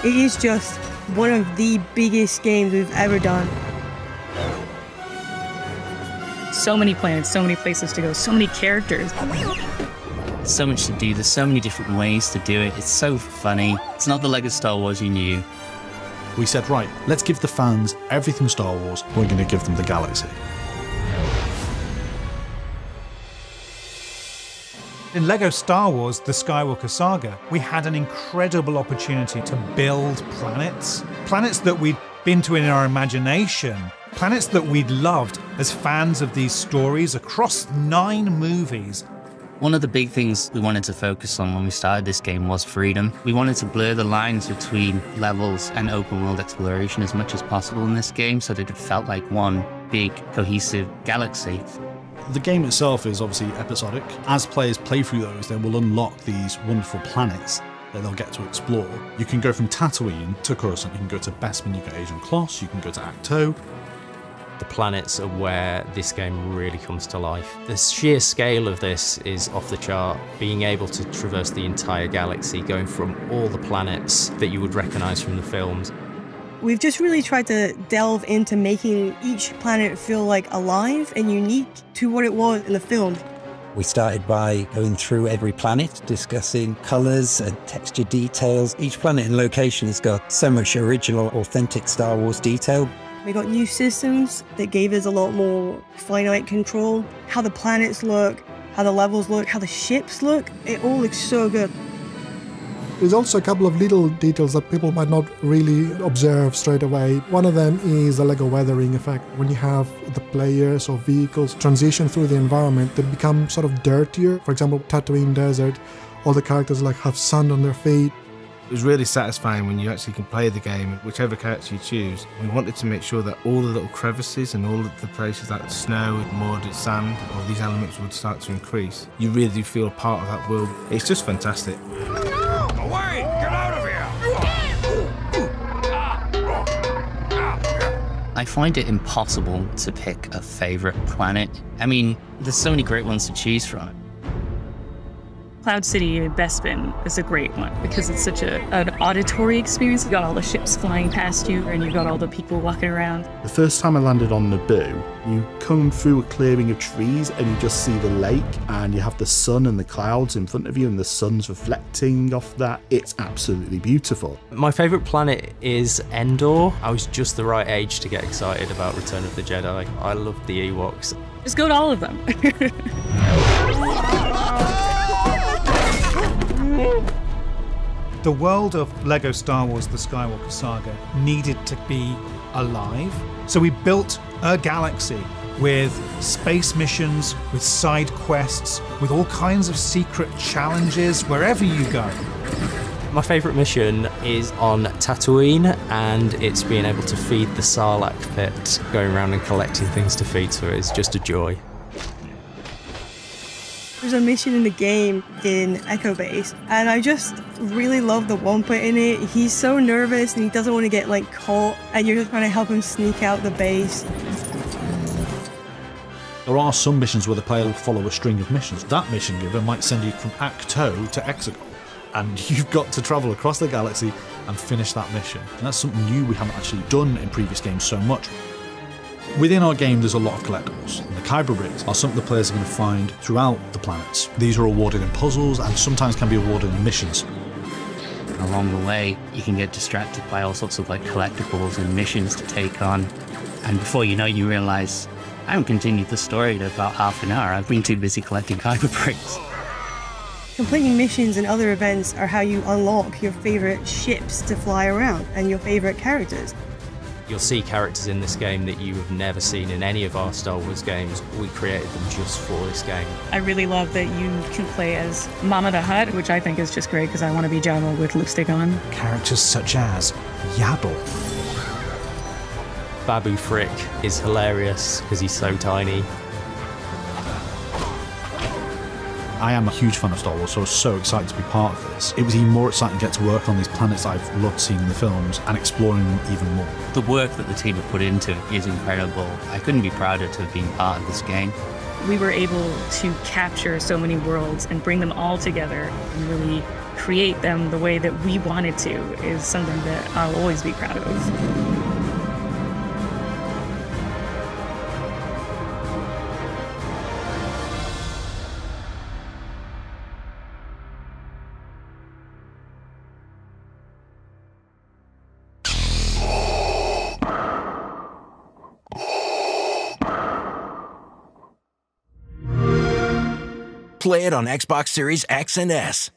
It is just one of the biggest games we've ever done. So many planets, so many places to go, so many characters. So much to do, there's so many different ways to do it. It's so funny. It's not the Lego Star Wars you knew. We said, right, let's give the fans everything Star Wars, we're going to give them the galaxy. In LEGO Star Wars, The Skywalker Saga, we had an incredible opportunity to build planets. Planets that we'd been to in our imagination. Planets that we'd loved as fans of these stories across 9 movies. One of the big things we wanted to focus on when we started this game was freedom. We wanted to blur the lines between levels and open world exploration as much as possible in this game so that it felt like one big cohesive galaxy. The game itself is obviously episodic. As players play through those, they will unlock these wonderful planets that they'll get to explore. You can go from Tatooine to Coruscant, you can go to Bespin, you can go to Ajan Kloss, you can go to Acto. The planets are where this game really comes to life. The sheer scale of this is off the chart. Being able to traverse the entire galaxy, going from all the planets that you would recognise from the films. We've just really tried to delve into making each planet feel like alive and unique to what it was in the film. We started by going through every planet, discussing colours and texture details. Each planet and location has got so much original, authentic Star Wars detail. We got new systems that gave us a lot more finite control. How the planets look, how the levels look, how the ships look, it all looks so good. There's also a couple of little details that people might not really observe straight away. One of them is the Lego weathering effect. When you have the players or vehicles transition through the environment, they become sort of dirtier. For example, Tatooine Desert, all the characters like have sand on their feet. It was really satisfying when you actually can play the game, whichever character you choose. We wanted to make sure that all the little crevices and all of the places like snow, mud, sand, all these elements would start to increase. You really do feel part of that world. It's just fantastic. Away! Get out of here! I find it impossible to pick a favourite planet. I mean, there's so many great ones to choose from. Cloud City in Bespin is a great one because it's such an auditory experience. You got all the ships flying past you and you got all the people walking around. The first time I landed on Naboo, you come through a clearing of trees and you just see the lake and you have the sun and the clouds in front of you and the sun's reflecting off that. It's absolutely beautiful. My favourite planet is Endor. I was just the right age to get excited about Return of the Jedi. I loved the Ewoks. Just go to all of them. The world of LEGO Star Wars The Skywalker Saga needed to be alive. So we built a galaxy with space missions, with side quests, with all kinds of secret challenges wherever you go. My favourite mission is on Tatooine, and it's being able to feed the Sarlacc pit. Going around and collecting things to feed to it is just a joy. There's a mission in the game in Echo Base, and I just really love the Wampa in it. He's so nervous and he doesn't want to get like caught, and you're just trying to help him sneak out the base. There are some missions where the player will follow a string of missions. That mission giver might send you from Acto to Exegol, and you've got to travel across the galaxy and finish that mission. And that's something new we haven't actually done in previous games so much. Within our game, there's a lot of collectibles, and the Kyber bricks are something the players are going to find throughout the planets. These are awarded in puzzles and sometimes can be awarded in missions. Along the way, you can get distracted by all sorts of like collectibles and missions to take on. And before you know, you realise, I haven't continued the story in about half an hour. I've been too busy collecting Kyber bricks. Completing missions and other events are how you unlock your favourite ships to fly around and your favourite characters. You'll see characters in this game that you have never seen in any of our Star Wars games. We created them just for this game. I really love that you can play as Mama the Hutt, which I think is just great because I want to be Jabba with lipstick on. Characters such as Yaddle. Babu Frick is hilarious because he's so tiny. I am a huge fan of Star Wars, so I was so excited to be part of this. It was even more exciting to get to work on these planets I've loved seeing in the films and exploring them even more. The work that the team have put into it is incredible. I couldn't be prouder to have been part of this game. We were able to capture so many worlds and bring them all together and really create them the way that we wanted to is something that I'll always be proud of. Play it on Xbox Series X and S.